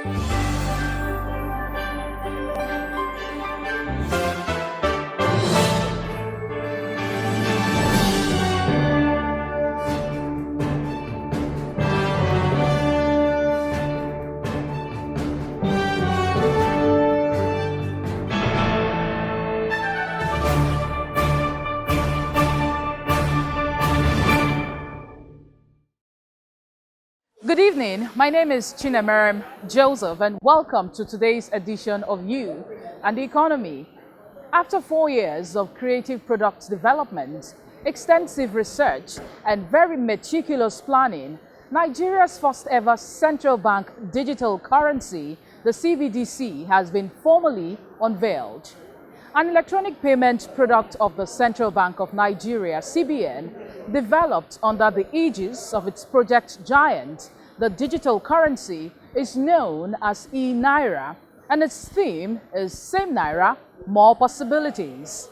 Good evening, my name is Chinemerem Joseph and welcome to today's edition of You and the Economy. After 4 years of creative product development, extensive research and very meticulous planning, Nigeria's first ever central bank digital currency, the CBDC, has been formally unveiled. An electronic payment product of the Central Bank of Nigeria, CBN, developed under the aegis of its project giant, the digital currency is known as eNaira, and its theme is Same Naira, More Possibilities.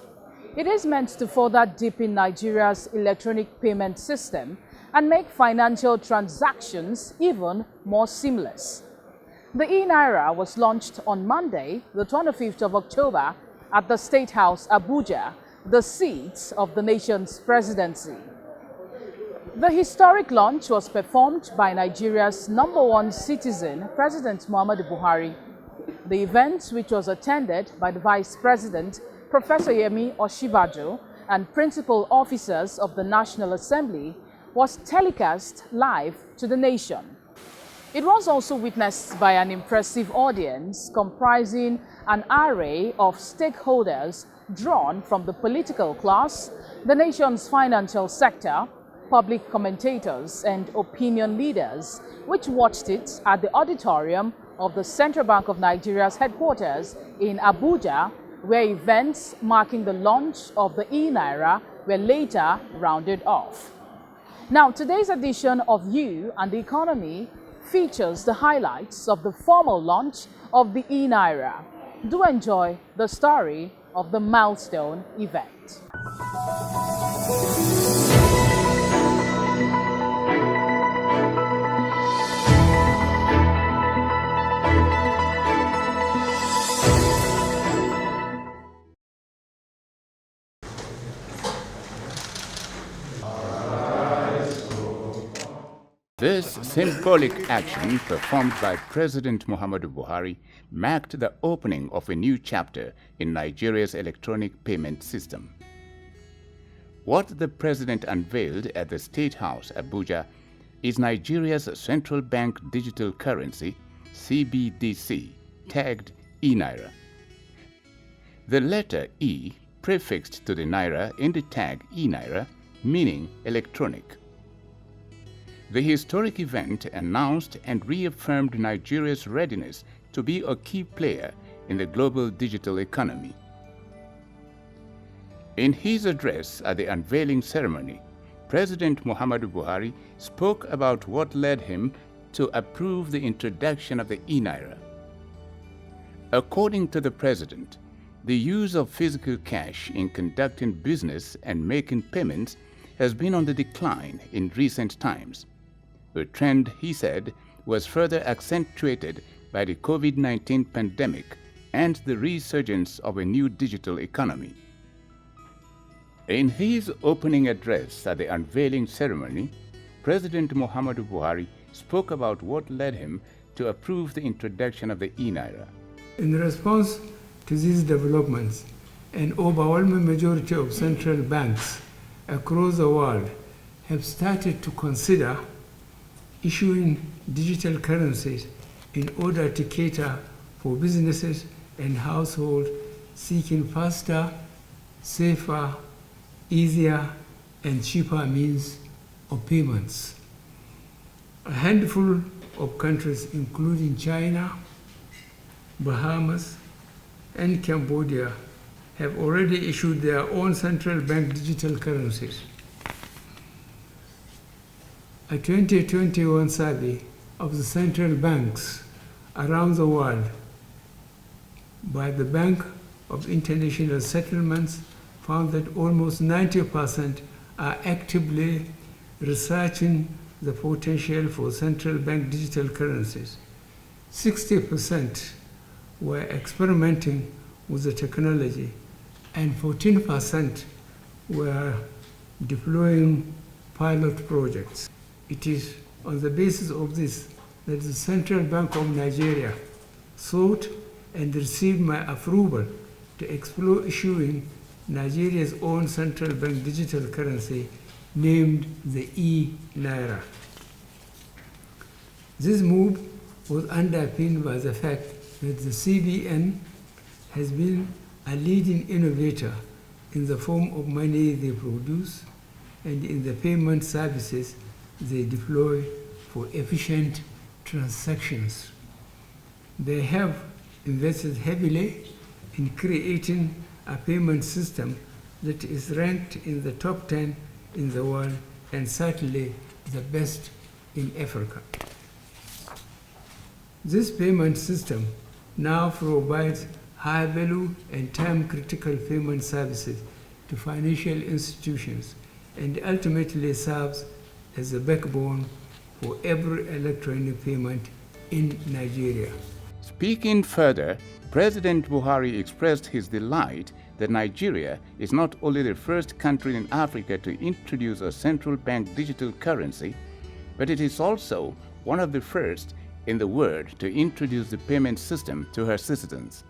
It is meant to further deepen Nigeria's electronic payment system and make financial transactions even more seamless. The eNaira was launched on Monday, the 25th of October, at the State House, Abuja, the seat of the nation's presidency. The historic launch was performed by Nigeria's #1 citizen, President Muhammadu Buhari. The event, which was attended by the Vice President, Professor Yemi Osinbajo, and principal officers of the National Assembly, was telecast live to the nation. It was also witnessed by an impressive audience comprising an array of stakeholders drawn from the political class, the nation's financial sector, public commentators and opinion leaders, which watched it at the auditorium of the Central Bank of Nigeria's headquarters in Abuja, where events marking the launch of the eNaira were later rounded off. Now, today's edition of You and the Economy features the highlights of the formal launch of the eNaira. Do enjoy the story of the milestone event. This symbolic action, performed by President Muhammadu Buhari, marked the opening of a new chapter in Nigeria's electronic payment system. What the president unveiled at the State House, Abuja, is Nigeria's central bank digital currency, CBDC, tagged eNaira. The letter E prefixed to the Naira in the tag eNaira, meaning electronic. The historic event announced and reaffirmed Nigeria's readiness to be a key player in the global digital economy. In his address at the unveiling ceremony, President Muhammadu Buhari spoke about what led him to approve the introduction of the eNaira. According to the president, the use of physical cash in conducting business and making payments has been on the decline in recent times. A trend, he said, was further accentuated by the COVID-19 pandemic and the resurgence of a new digital economy. In his opening address at the unveiling ceremony, President Muhammadu Buhari spoke about what led him to approve the introduction of the eNaira. In response to these developments, an overwhelming majority of central banks across the world have started to consider issuing digital currencies in order to cater for businesses and households seeking faster, safer, easier, and cheaper means of payments. A handful of countries, including China, Bahamas, and Cambodia, have already issued their own central bank digital currencies. A 2021 survey of the central banks around the world by the Bank of International Settlements found that almost 90% are actively researching the potential for central bank digital currencies. 60% were experimenting with the technology, and 14% were deploying pilot projects. It is on the basis of this that the Central Bank of Nigeria sought and received my approval to explore issuing Nigeria's own central bank digital currency named the eNaira. This move was underpinned by the fact that the CBN has been a leading innovator in the form of money they produce and in the payment services they deploy for efficient transactions. They have invested heavily in creating a payment system that is ranked in the top 10 in the world and certainly the best in Africa. This payment system now provides high-value and time-critical payment services to financial institutions and ultimately serves as the backbone for every electronic payment in Nigeria. Speaking further, President Buhari expressed his delight that Nigeria is not only the first country in Africa to introduce a central bank digital currency, but it is also one of the first in the world to introduce the payment system to her citizens.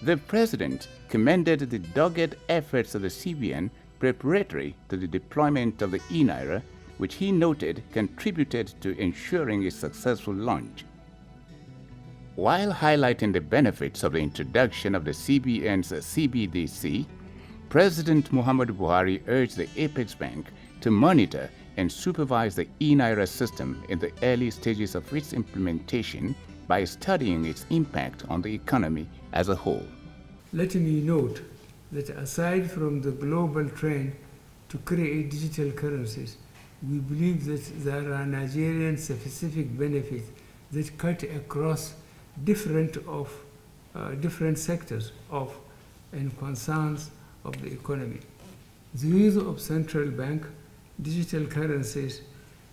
The president commended the dogged efforts of the CBN preparatory to the deployment of the eNaira, which he noted contributed to ensuring its successful launch. While highlighting the benefits of the introduction of the CBN's CBDC, President Muhammadu Buhari urged the Apex Bank to monitor and supervise the eNaira system in the early stages of its implementation by studying its impact on the economy as a whole. Let me note that aside from the global trend to create digital currencies, we believe that there are Nigerian specific benefits that cut across different sectors of and concerns of the economy. The use of central bank digital currencies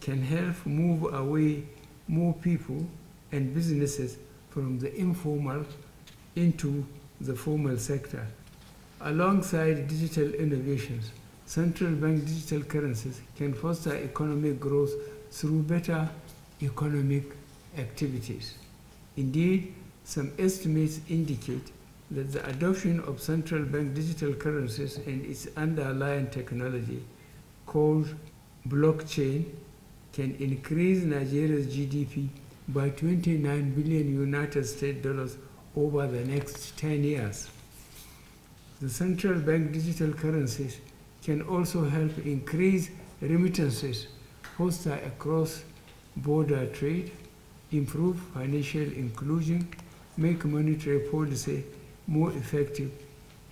can help move away more people and businesses from the informal into the formal sector. Alongside digital innovations, central bank digital currencies can foster economic growth through better economic activities. Indeed, some estimates indicate that the adoption of central bank digital currencies and its underlying technology, called blockchain, can increase Nigeria's GDP by 29 billion United States dollars over the next 10 years. The central bank digital currencies can also help increase remittances, foster cross-border trade, improve financial inclusion, make monetary policy more effective,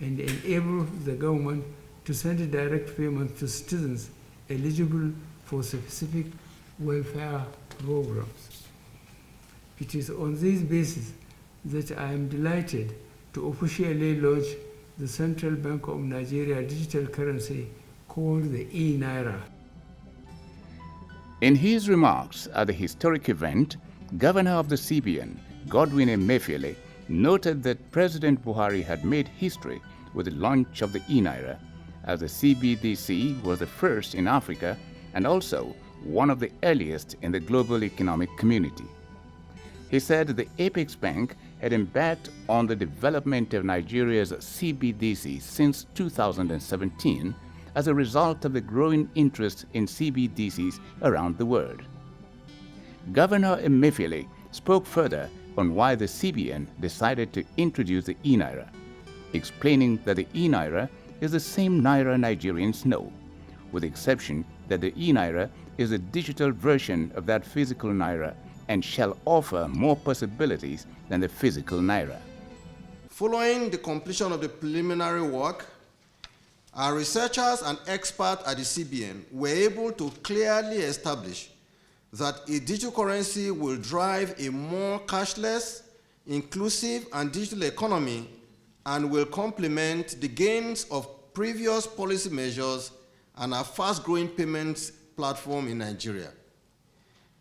and enable the government to send direct payments to citizens eligible for specific welfare programs. It is on this basis that I am delighted to officially launch the Central Bank of Nigeria digital currency called the eNaira. In his remarks at the historic event, Governor of the CBN, Godwin Emefiele, noted that President Buhari had made history with the launch of the eNaira, as the CBDC was the first in Africa and also one of the earliest in the global economic community. He said the Apex Bank had embarked on the development of Nigeria's CBDC since 2017 as a result of the growing interest in CBDCs around the world. Governor Emefiele spoke further on why the CBN decided to introduce the eNaira, explaining that the eNaira is the same Naira Nigerians know, with the exception that the eNaira is a digital version of that physical Naira and shall offer more possibilities than the physical Naira. Following the completion of the preliminary work, our researchers and experts at the CBN were able to clearly establish that a digital currency will drive a more cashless, inclusive, and digital economy and will complement the gains of previous policy measures and a fast-growing payments platform in Nigeria.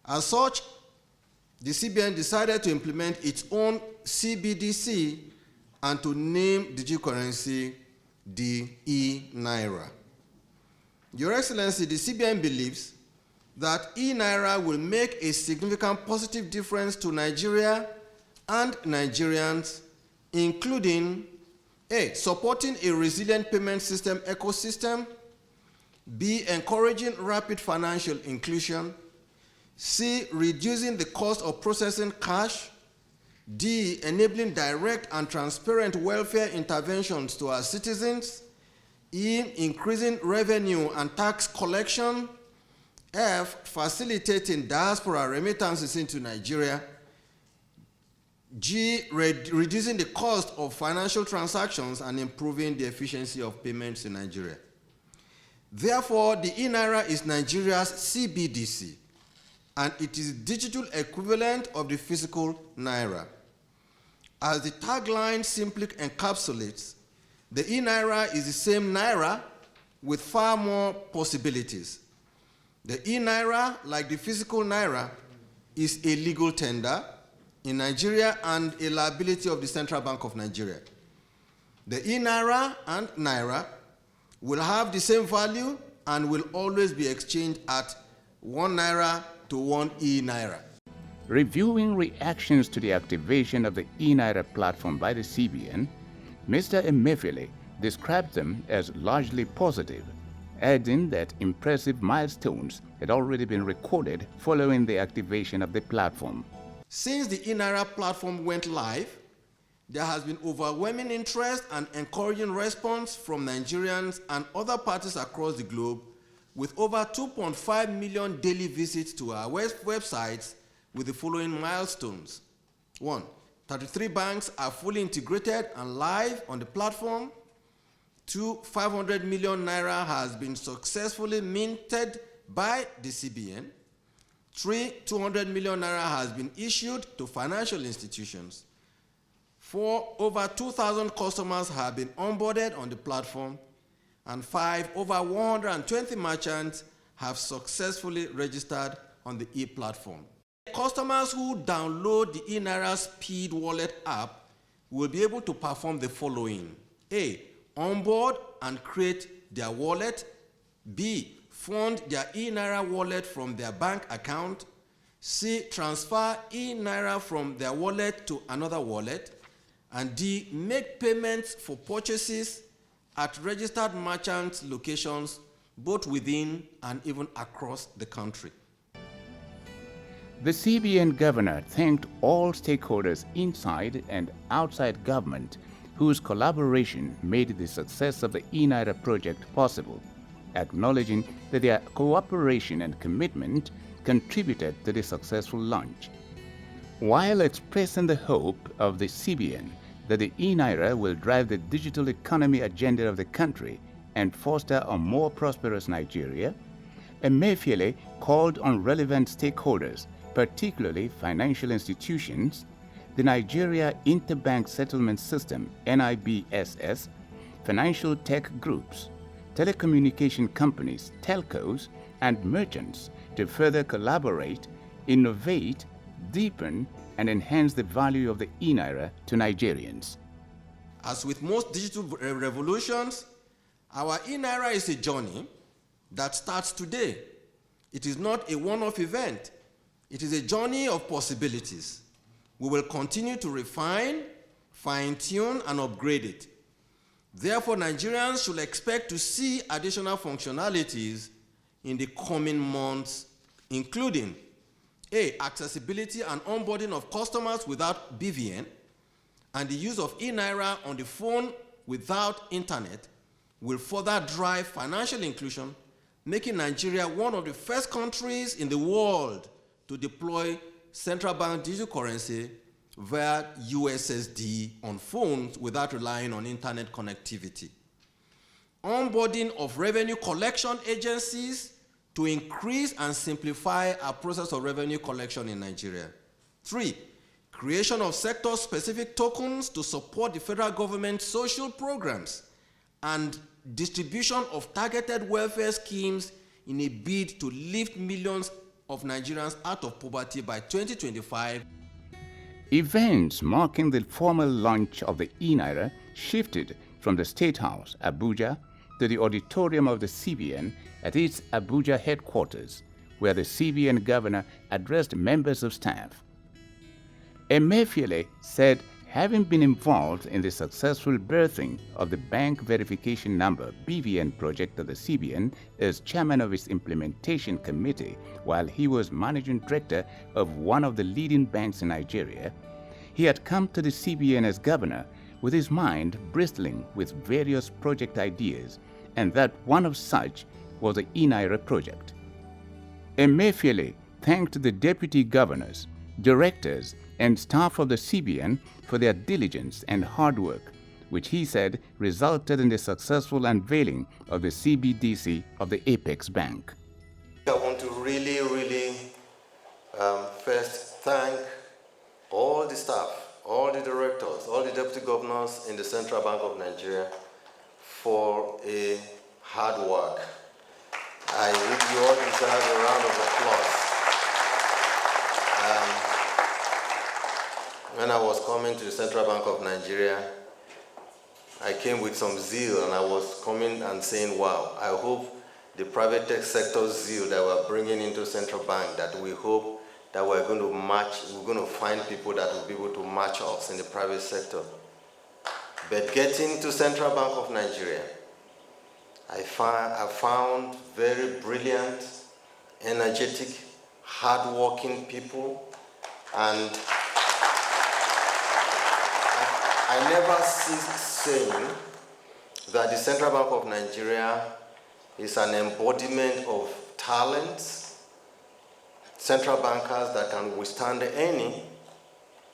As such, the CBN decided to implement its own CBDC and to name digital currency the eNaira. Your Excellency, the CBN believes that eNaira will make a significant positive difference to Nigeria and Nigerians, including A, supporting a resilient payment system ecosystem, B, encouraging rapid financial inclusion, C, reducing the cost of processing cash, D, enabling direct and transparent welfare interventions to our citizens, E, increasing revenue and tax collection, F, facilitating diaspora remittances into Nigeria, G, reducing the cost of financial transactions and improving the efficiency of payments in Nigeria. Therefore, the eNaira is Nigeria's CBDC, and it is digital equivalent of the physical Naira. As the tagline simply encapsulates, the eNaira is the same Naira with far more possibilities. The eNaira, like the physical Naira, is a legal tender in Nigeria and a liability of the Central Bank of Nigeria. The eNaira and Naira will have the same value and will always be exchanged at 1 Naira to 1 eNaira. Reviewing reactions to the activation of the eNaira platform by the CBN, Mr. Emefiele described them as largely positive, adding that impressive milestones had already been recorded following the activation of the platform. Since the eNaira platform went live, there has been overwhelming interest and encouraging response from Nigerians and other parties across the globe, with over 2.5 million daily visits to our websites with the following milestones. 1, 33 banks are fully integrated and live on the platform. 2, 500 million Naira has been successfully minted by the CBN. 3, 200 million Naira has been issued to financial institutions. 4, over 2,000 customers have been onboarded on the platform. And 5, over 120 merchants have successfully registered on the e-platform. Customers who download the eNaira Speed Wallet app will be able to perform the following. A, onboard and create their wallet. B, fund their eNaira wallet from their bank account. C, transfer eNaira from their wallet to another wallet. And D, make payments for purchases at registered merchant locations, both within and even across the country. The CBN governor thanked all stakeholders inside and outside government whose collaboration made the success of the eNaira project possible, acknowledging that their cooperation and commitment contributed to the successful launch. While expressing the hope of the CBN that the eNaira will drive the digital economy agenda of the country and foster a more prosperous Nigeria, Emefiele called on relevant stakeholders, particularly financial institutions, the Nigeria Interbank Settlement System (NIBSS), financial tech groups, telecommunication companies, telcos, and merchants to further collaborate, innovate, deepen, and enhance the value of the eNaira to Nigerians. As with most digital revolutions, our eNaira is a journey that starts today. It is not a one-off event. It is a journey of possibilities. We will continue to refine, fine-tune, and upgrade it. Therefore, Nigerians should expect to see additional functionalities in the coming months, including A, accessibility and onboarding of customers without BVN, and the use of eNaira on the phone without internet will further drive financial inclusion, making Nigeria one of the first countries in the world to deploy central bank digital currency via USSD on phones without relying on internet connectivity. Onboarding of revenue collection agencies to increase and simplify our process of revenue collection in Nigeria. 3, creation of sector-specific tokens to support the federal government's social programs and distribution of targeted welfare schemes in a bid to lift millions of Nigerians out of poverty by 2025. Events marking the formal launch of the eNaira shifted from the State House, Abuja, to the auditorium of the CBN at its Abuja headquarters, where the CBN governor addressed members of staff. Emefiele said having been involved in the successful birthing of the Bank Verification Number (BVN) project of the CBN as chairman of its implementation committee while he was managing director of one of the leading banks in Nigeria, he had come to the CBN as governor with his mind bristling with various project ideas, and that one of such was the eNaira project. Emefiele thanked the deputy governors, directors, and staff of the CBN for their diligence and hard work, which he said resulted in the successful unveiling of the CBDC of the Apex Bank. I want to really first thank all the staff, all the directors, all the deputy governors in the Central Bank of Nigeria for a hard work. I think you all deserve a round of applause. When I was coming to the Central Bank of Nigeria, I came with some zeal, and I was coming and saying, wow, I hope the private tech sector's zeal that we're bringing into Central Bank, that we hope that we're going to find people that will be able to match us in the private sector. But getting to Central Bank of Nigeria, I found very brilliant, energetic, hardworking people, and I never cease saying that the Central Bank of Nigeria is an embodiment of talents, central bankers that can withstand in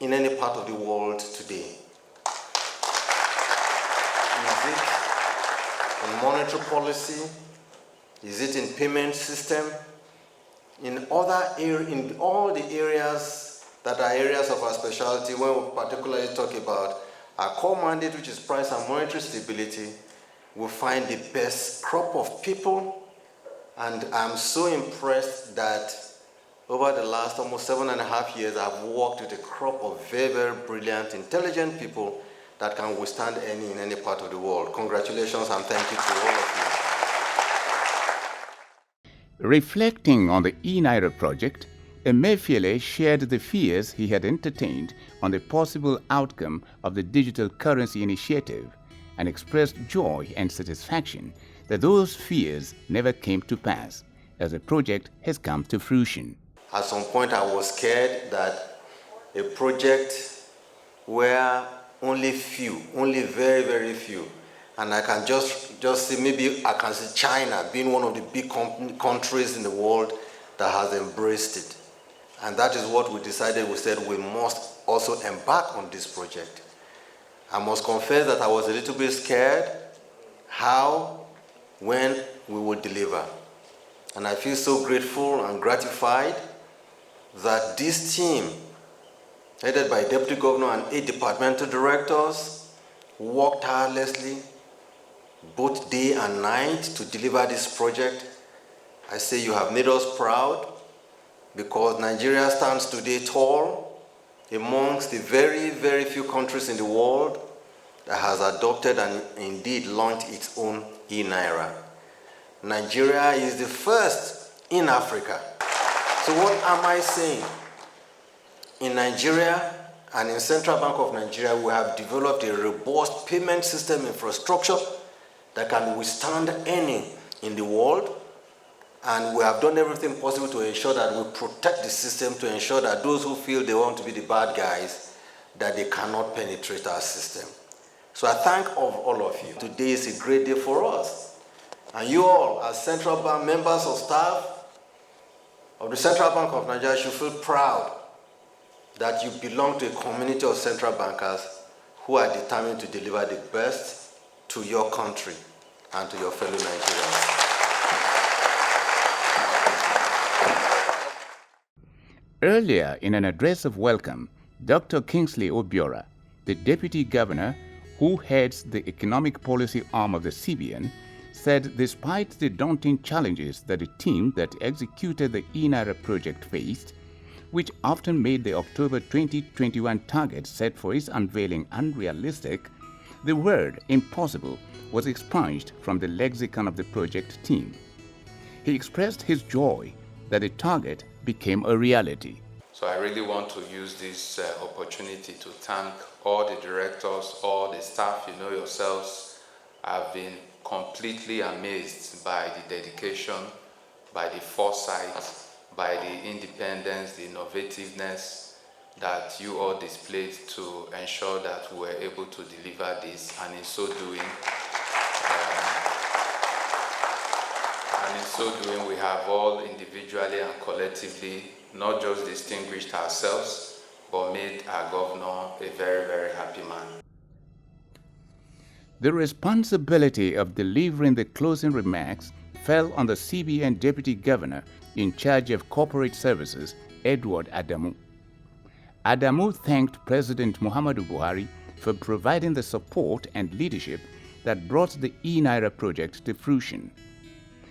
any part of the world today. Is it in monetary policy? Is it in payment system? In all the areas that are areas of our specialty, when we particularly talk about our core mandate, which is price and monetary stability, we find the best crop of people. And I'm so impressed that over the last almost 7.5 years, I've worked with a crop of very, very brilliant, intelligent people that can withstand in any part of the world. Congratulations and thank you to all of you. Reflecting on the eNaira project, Emefiele shared the fears he had entertained on the possible outcome of the digital currency initiative and expressed joy and satisfaction that those fears never came to pass, as the project has come to fruition. At some point I was scared that a project where only very, very few, and I can just see, maybe I can see China being one of the big countries in the world that has embraced it. And that is what we decided. We said we must also embark on this project. I must confess that I was a little bit scared when we would deliver. And I feel so grateful and gratified that this team, headed by Deputy Governor and 8 departmental directors, worked tirelessly both day and night to deliver this project. I say you have made us proud, because Nigeria stands today tall amongst the very, very few countries in the world that has adopted and indeed launched its own eNaira. Nigeria is the first in Africa. So what am I saying? In Nigeria and in Central Bank of Nigeria, we have developed a robust payment system infrastructure that can withstand any in the world. And we have done everything possible to ensure that we protect the system, to ensure that those who feel they want to be the bad guys, that they cannot penetrate our system. So I thank all of you. Today is a great day for us. And you all, as Central Bank members of staff of the Central Bank of Nigeria, should feel proud that you belong to a community of central bankers who are determined to deliver the best to your country and to your fellow Nigerians. Earlier, in an address of welcome, Dr. Kingsley Obiora, the Deputy Governor who heads the economic policy arm of the CBN, said despite the daunting challenges that the team that executed the eNaira project faced, which often made the October 2021 target set for its unveiling unrealistic, the word impossible was expunged from the lexicon of the project team. He expressed his joy that the target became a reality. So I really want to use this opportunity to thank all the directors, all the staff. You know yourselves, I've been completely amazed by the dedication, by the foresight, by the independence, the innovativeness that you all displayed to ensure that we were able to deliver this, and in so doing, we have all individually and collectively not just distinguished ourselves, but made our governor a very, very happy man. The responsibility of delivering the closing remarks fell on the CBN Deputy Governor in charge of corporate services, Edward Adamu. Adamu thanked President Muhammadu Buhari for providing the support and leadership that brought the eNaira project to fruition.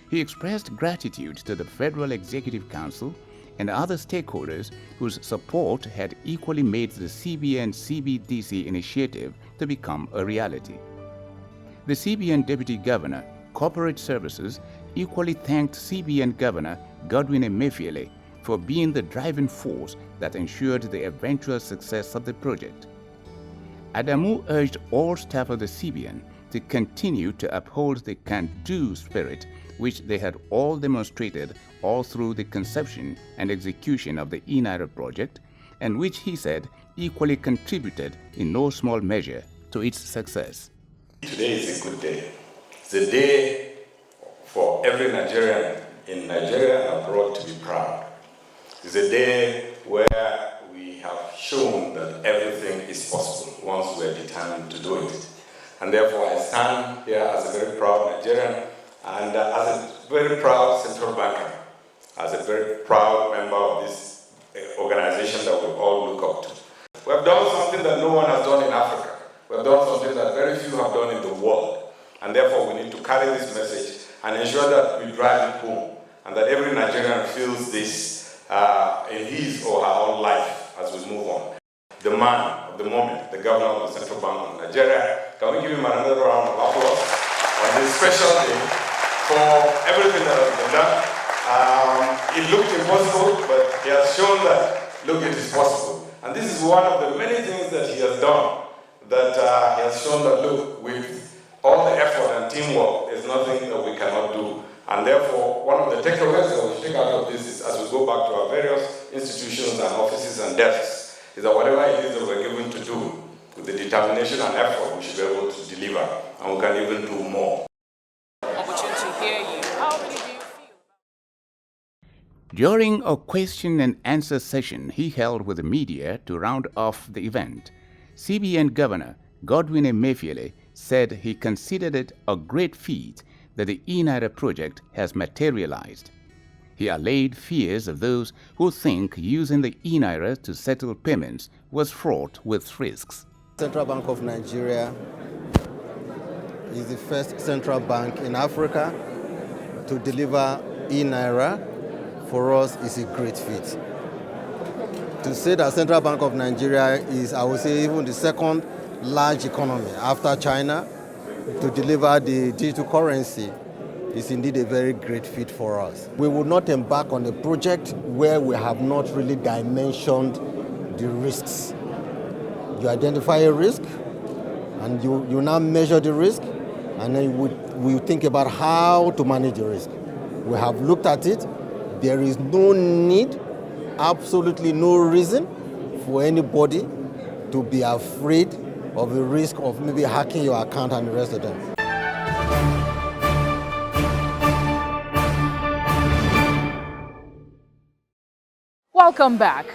He expressed gratitude to the Federal Executive Council and other stakeholders whose support had equally made the CBN CBDC initiative to become a reality. The CBN Deputy Governor, Corporate Services, equally thanked CBN Governor Godwin Emefiele for being the driving force that ensured the eventual success of the project. Adamu urged all staff of the CBN to continue to uphold the can-do spirit which they had all demonstrated all through the conception and execution of the eNaira project, and which he said equally contributed in no small measure to its success. Today is a good day. It's a day for every Nigerian in Nigeria and abroad to be proud. It's a day where we have shown that everything is possible once we are determined to do it. And therefore I stand here as a very proud Nigerian and as a very proud central banker, as a very proud member of this organization that we all look up to. We have done something that no one has done in Africa. We have done something that very few have done in the world. And therefore we need to carry this message and ensure that we drive it home and that every Nigerian feels this in his or her own life as we move on. The man of the moment, the governor of the Central Bank of Nigeria, can we give him another round of applause on this special day for everything that has been done. It looked impossible, but he has shown that, look, it is possible. And this is one of the many things that he has done, that he has shown that, look, with all the effort and teamwork, there's nothing that we cannot do. And therefore, one of the takeaways that we take out of this is, as we go back to our various institutions and offices and desks, is that whatever it is that we're given to do, with the determination and effort, we should be able to deliver, and we can even do more. Opportunity to hear you. How many do you feel? During a question and answer session he held with the media to round off the event, CBN Governor Godwin Emefiele said he considered it a great feat that the eNaira project has materialized. He allayed fears of those who think using the eNaira to settle payments was fraught with risks. Central Bank of Nigeria is the first central bank in Africa to deliver eNaira. For us, is a great feat. To say that Central Bank of Nigeria is, I would say, even the second large economy after China to deliver the digital currency is indeed a very great feat for us. We will not embark on a project where we have not really dimensioned the risks. You identify a risk, and you now measure the risk, and then we think about how to manage the risk. We have looked at it. There is no need, absolutely no reason for anybody to be afraid of the risk of maybe hacking your account and the rest of them. Welcome back.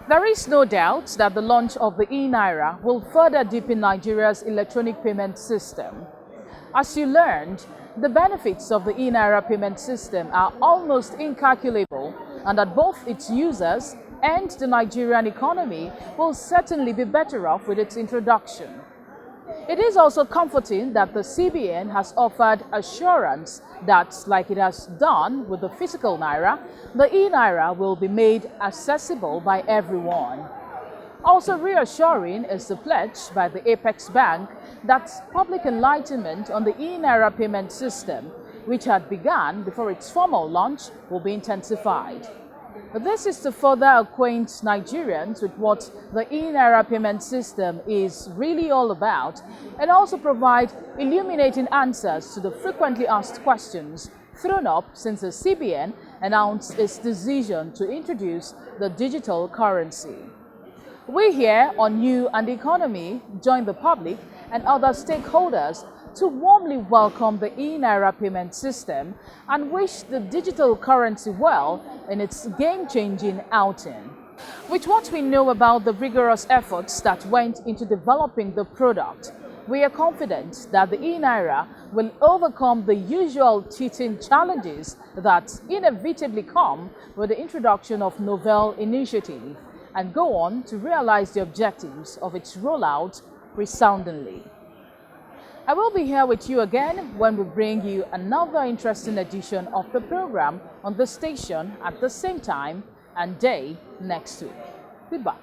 There is no doubt that the launch of the eNaira will further deepen Nigeria's electronic payment system. As you learned, the benefits of the eNaira payment system are almost incalculable, and that both its users and the Nigerian economy will certainly be better off with its introduction. It is also comforting that the CBN has offered assurance that, like it has done with the physical Naira, the eNaira will be made accessible by everyone. Also reassuring is the pledge by the Apex Bank that public enlightenment on the eNaira payment system, which had begun before its formal launch, will be intensified. This is to further acquaint Nigerians with what the eNaira payment system is really all about, and also provide illuminating answers to the frequently asked questions thrown up since the CBN announced its decision to introduce the digital currency. We here on You and the Economy join the public and other stakeholders to warmly welcome the eNaira payment system and wish the digital currency well in its game-changing outing. With what we know about the rigorous efforts that went into developing the product, we are confident that the eNaira will overcome the usual teething challenges that inevitably come with the introduction of novel initiative and go on to realize the objectives of its rollout resoundingly. I will be here with you again when we bring you another interesting edition of the program on the station at the same time and day next week. Goodbye.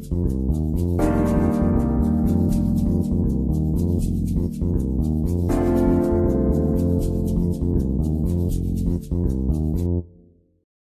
Thank you.